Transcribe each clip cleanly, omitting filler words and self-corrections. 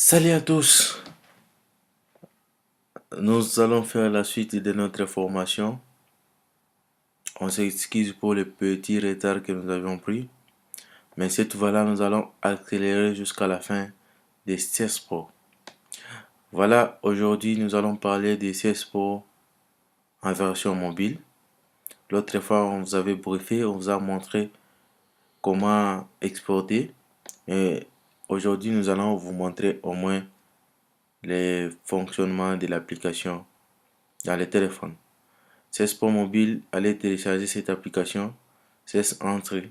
Salut à tous, nous allons faire la suite de notre formation. On s'excuse pour le petit retard que nous avions pris, mais cette fois-là, nous allons accélérer jusqu'à la fin des CS Pro. Voilà, aujourd'hui, nous allons parler des CS Pro en version mobile. L'autre fois, on vous avait briefé, on vous a montré comment exporter. Et aujourd'hui, nous allons vous montrer au moins les fonctionnements de l'application dans le téléphone. CS Pro Mobile, allez télécharger cette application. CS Entry,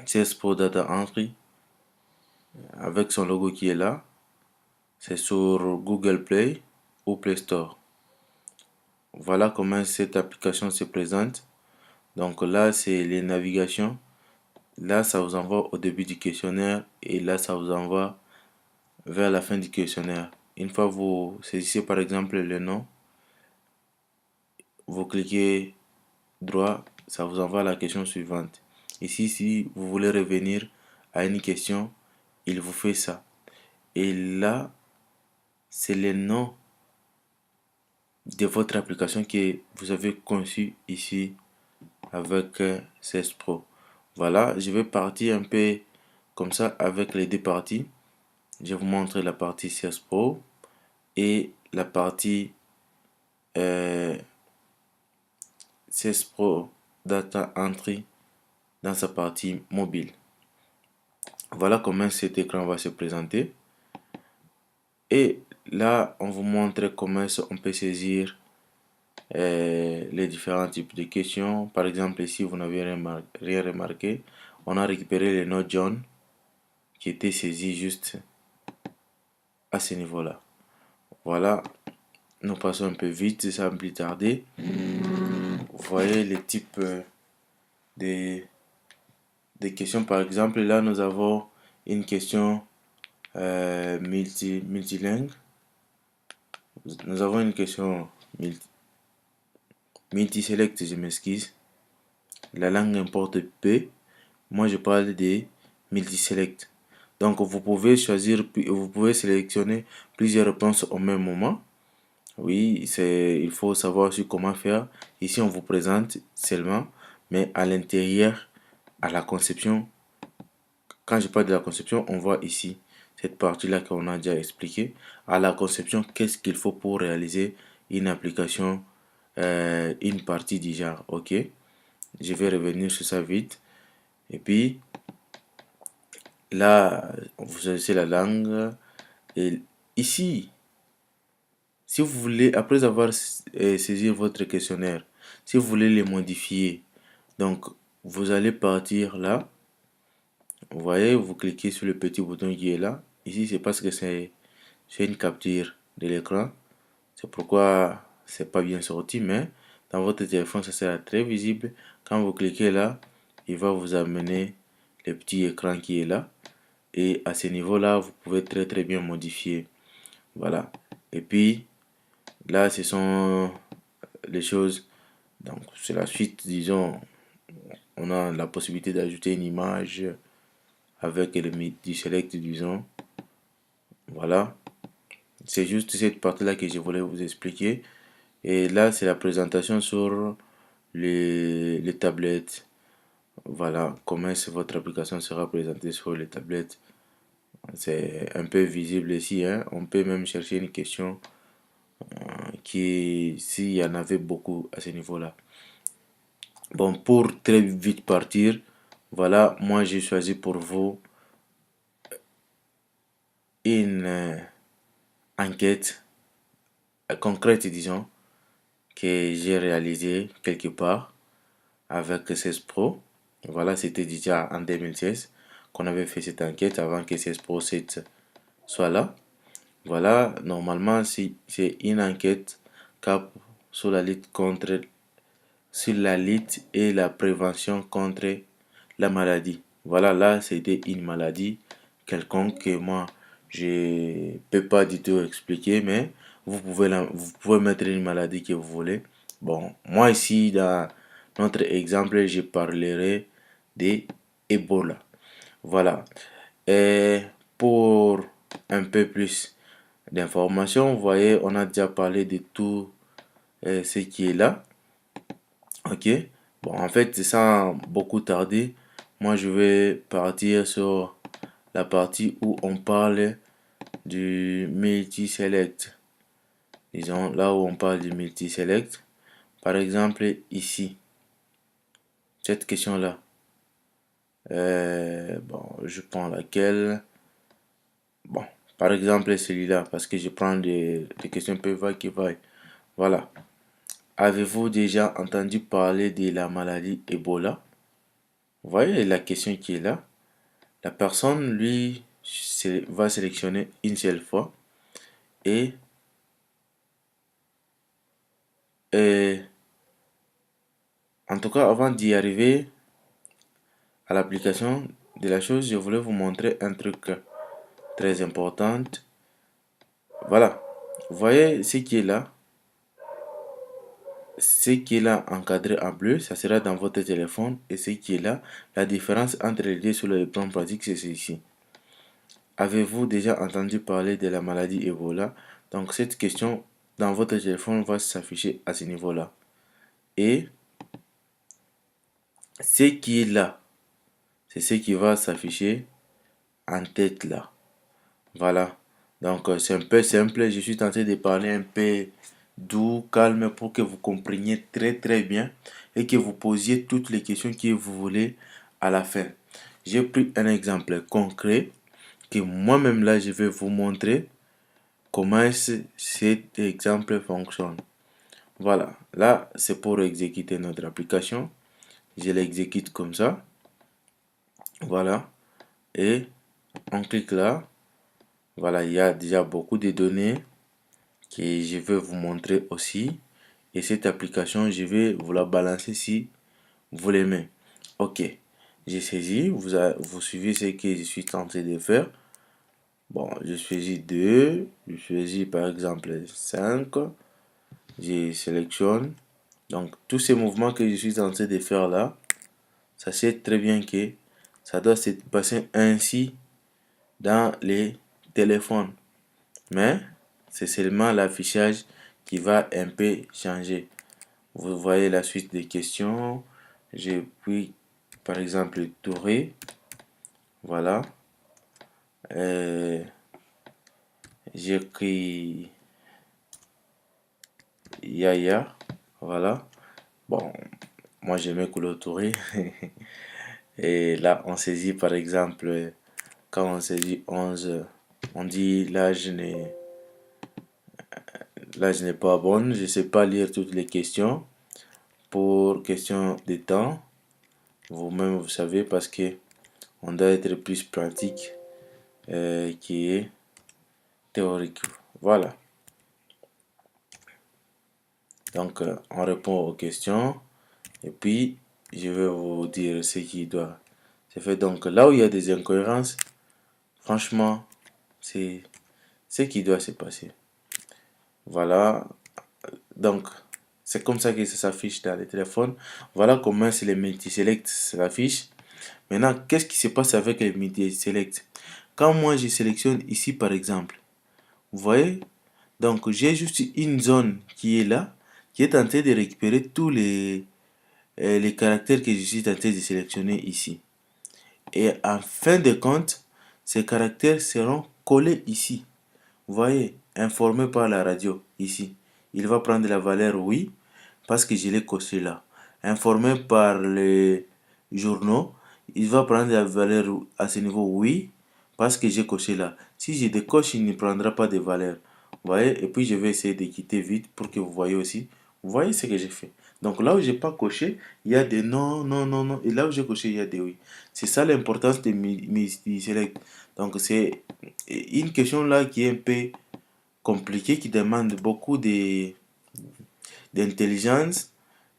CS Pro Data Entry, avec son logo qui est là. C'est sur Google Play ou Play Store. Voilà comment cette application se présente. Donc là, c'est les navigations. Là, ça vous envoie au début du questionnaire et là, ça vous envoie vers la fin du questionnaire. Une fois vous saisissez par exemple le nom, vous cliquez droit, ça vous envoie à la question suivante. Ici, si vous voulez revenir à une question, il vous fait ça. Et là, c'est le nom de votre application que vous avez conçu ici avec CS Pro. Voilà, je vais partir un peu comme ça avec les deux parties. Je vais vous montrer la partie CS Pro et la partie CS Pro Data Entry dans sa partie mobile. Voilà comment cet écran va se présenter. Et là, on vous montre comment on peut saisir les différents types de questions. Par exemple, ici, vous n'avez rien remarqué. On a récupéré les notes jaunes qui étaient saisies juste à ce niveau-là. Voilà, nous passons un peu vite sans plus tarder. Vous voyez les types des questions. Par exemple, là, nous avons une question multilingue. Nous avons une question multiselect, je m'excuse. La langue importe peu. Moi, je parle des multiselect. Donc, vous pouvez choisir, vous pouvez sélectionner plusieurs réponses au même moment. Oui, il faut savoir aussi comment faire. Ici, on vous présente seulement, mais à l'intérieur, à la conception, quand je parle de la conception, on voit ici cette partie-là qu'on a déjà expliqué. À la conception, qu'est-ce qu'il faut pour réaliser une application, une partie du genre. Ok, je vais revenir sur ça vite. Et puis, là, vous choisissez la langue. Et ici, si vous voulez, après avoir saisi votre questionnaire, si vous voulez les modifier, donc vous allez partir là. Vous voyez, vous cliquez sur le petit bouton qui est là. Ici, c'est parce que c'est une capture de l'écran. C'est pourquoi c'est pas bien sorti, mais dans votre téléphone, ça sera très visible. Quand vous cliquez là, il va vous amener le petit écran qui est là. Et à ce niveau-là, vous pouvez très bien modifier. Voilà. Et puis, là, ce sont les choses. Donc, c'est la suite, disons. On a la possibilité d'ajouter une image avec le multi-select, disons. Voilà. C'est juste cette partie-là que je voulais vous expliquer. Et là, c'est la présentation sur les tablettes. Voilà comment votre application sera présentée sur les tablettes. C'est un peu visible ici, hein. On peut même chercher une question qui, s'il y en avait beaucoup à ce niveau-là. Bon, pour très vite partir, voilà, moi j'ai choisi pour vous une enquête concrète, disons, que j'ai réalisée quelque part avec 16 Pro. Voilà, c'était déjà en 2016 qu'on avait fait cette enquête avant que 16 Pro 7 soit là. Voilà, normalement, c'est une enquête cap sur la lutte contre, sur la lutte et la prévention contre la maladie. Voilà, là, c'était une maladie quelconque que moi, je peux pas du tout expliquer, mais vous pouvez mettre une maladie que vous voulez. Bon, moi ici, dans notre exemple, je parlerai de Ebola. Voilà. Et pour un peu plus d'informations, vous voyez, on a déjà parlé de tout ce qui est là. Ok. Bon, en fait, sans beaucoup tarder, moi je vais partir sur la partie où on parle du multi-select. Disons là où on parle du multi-select. Par exemple, ici, cette question-là. Bon, je prends laquelle. Bon, par exemple, celui-là, parce que je prends des questions un peu vagues qui vaillent. Voilà. Avez-vous déjà entendu parler de la maladie Ebola? Vous voyez la question qui est là. La personne, lui, va sélectionner une seule fois et, et en tout cas, avant d'y arriver à l'application de la chose, je voulais vous montrer un truc très important. Voilà. Vous voyez ce qui est là. Ce qui est là encadré en bleu, ça sera dans votre téléphone. Et ce qui est là, la différence entre les deux sur le plan pratique, c'est ceci. Avez-vous déjà entendu parler de la maladie Ebola? Donc cette question dans votre téléphone va s'afficher à ce niveau-là. Et ce qui est là, c'est ce qui va s'afficher en tête là. Voilà. Donc c'est un peu simple. Je suis tenté de parler un peu doux, calme pour que vous compreniez très bien et que vous posiez toutes les questions que vous voulez à la fin. J'ai pris un exemple concret que moi-même là je vais vous montrer comment cet exemple fonctionne. Voilà, là c'est pour exécuter notre application. Je l'exécute comme ça. Voilà, et on clique là. Voilà, il y a déjà beaucoup de données que je vais vous montrer aussi. Et cette application, je vais vous la balancer si vous l'aimez. Ok, j'ai saisi, vous suivez ce que je suis tenté de faire. Bon, je choisis 2, je choisis par exemple 5, je sélectionne. Donc, tous ces mouvements que je suis tenté de faire là, sachez très bien que ça doit se passer ainsi dans les téléphones. Mais c'est seulement l'affichage qui va un peu changer. Vous voyez la suite des questions. J'ai pris par exemple Touré. Voilà. J'ai pris Yaya. Voilà. Bon, moi j'aimais Koulo Touré. Et là, on saisit par exemple, quand on saisit 11, on dit l'âge n'est pas bon. Je ne sais pas lire toutes les questions. Pour question de temps, vous-même vous savez, parce que on doit être plus pratique qui est théorique. Voilà. Donc, on répond aux questions et puis je vais vous dire ce qui doit se faire. Donc, là où il y a des incohérences, franchement, c'est ce qui doit se passer. Voilà. Donc, c'est comme ça que ça s'affiche dans les téléphones. Voilà comment c'est les multi-select s'affichent. Maintenant, qu'est-ce qui se passe avec les multi-select? Quand moi je sélectionne ici par exemple, vous voyez, donc j'ai juste une zone qui est là, qui est tentée de récupérer tous les caractères que je suis tenté de sélectionner ici. Et en fin de compte, ces caractères seront collés ici. Vous voyez, informé par la radio ici. Il va prendre la valeur oui, parce que je l'ai coché là. Informé par les journaux, il va prendre la valeur à ce niveau oui, parce que j'ai coché là. Si je décoche, il ne prendra pas de valeur. Vous voyez, et puis je vais essayer de quitter vite pour que vous voyez aussi. Vous voyez ce que j'ai fait. Donc là où j'ai pas coché, il y a des non, non, non, non. Et là où j'ai coché, il y a des oui. C'est ça l'importance de mes select. Donc c'est une question là qui est un peu compliquée, qui demande beaucoup d'intelligence.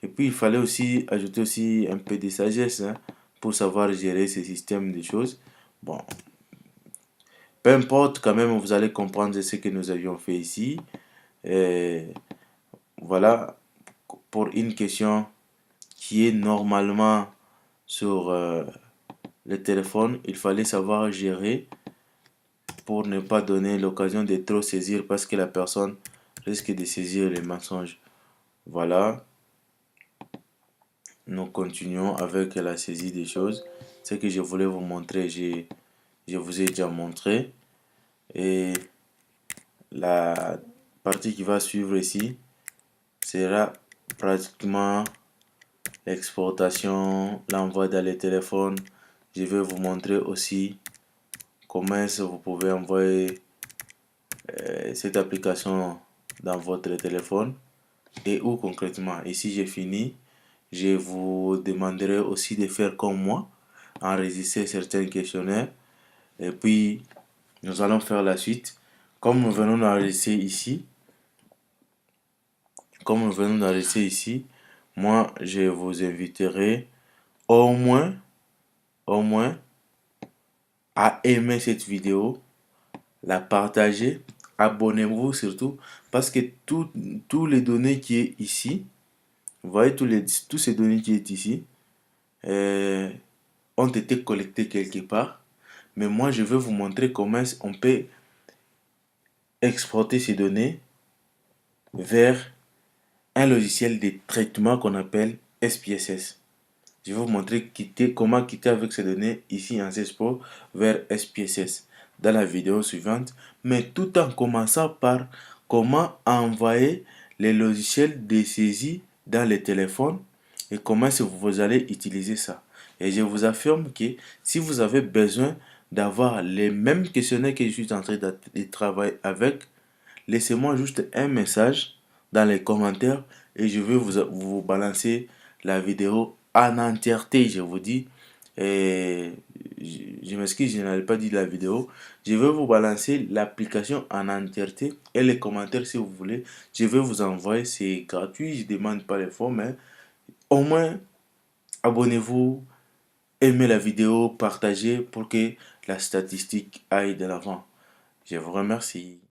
Et puis il fallait aussi ajouter aussi un peu de sagesse, hein, pour savoir gérer ce système de choses. Bon, peu importe, quand même, vous allez comprendre ce que nous avions fait ici. Et voilà, pour une question qui est normalement sur le téléphone, il fallait savoir gérer pour ne pas donner l'occasion de trop saisir parce que la personne risque de saisir les mensonges. Voilà, nous continuons avec la saisie des choses. Ce que je voulais vous montrer, je vous ai déjà montré. Et la partie qui va suivre ici sera pratiquement l'exportation, l'envoi dans les téléphones. Je vais vous montrer aussi comment est-ce que vous pouvez envoyer cette application dans votre téléphone et où concrètement. Ici, j'ai fini. Je vous demanderai aussi de faire comme moi, enregistrer certains questionnaires et puis nous allons faire la suite. Comme nous venons d'enregistrer ici, moi je vous inviterai au moins, au moins à aimer cette vidéo, la partager, abonnez-vous surtout parce que tous les données qui est ici, vous voyez tous ces données qui est ici, euh, ont été collectées quelque part. Mais moi, je vais vous montrer comment on peut exporter ces données vers un logiciel de traitement qu'on appelle SPSS. Je vais vous montrer comment quitter avec ces données ici en CESPO vers SPSS dans la vidéo suivante, mais tout en commençant par comment envoyer les logiciels de saisie dans les téléphones et comment est-ce que vous allez utiliser ça. Et je vous affirme que si vous avez besoin d'avoir les mêmes questionnaires que je suis en train de travailler avec, laissez-moi juste un message dans les commentaires et je vais vous balancer la vidéo en entièreté, je vous dis. Et je m'excuse, je n'avais pas dit la vidéo. Je vais vous balancer l'application en entièreté et les commentaires si vous voulez. Je vais vous envoyer, c'est gratuit, je ne demande pas les fonds, mais au moins abonnez-vous, aimez la vidéo, partagez pour que la statistique aille de l'avant. Je vous remercie.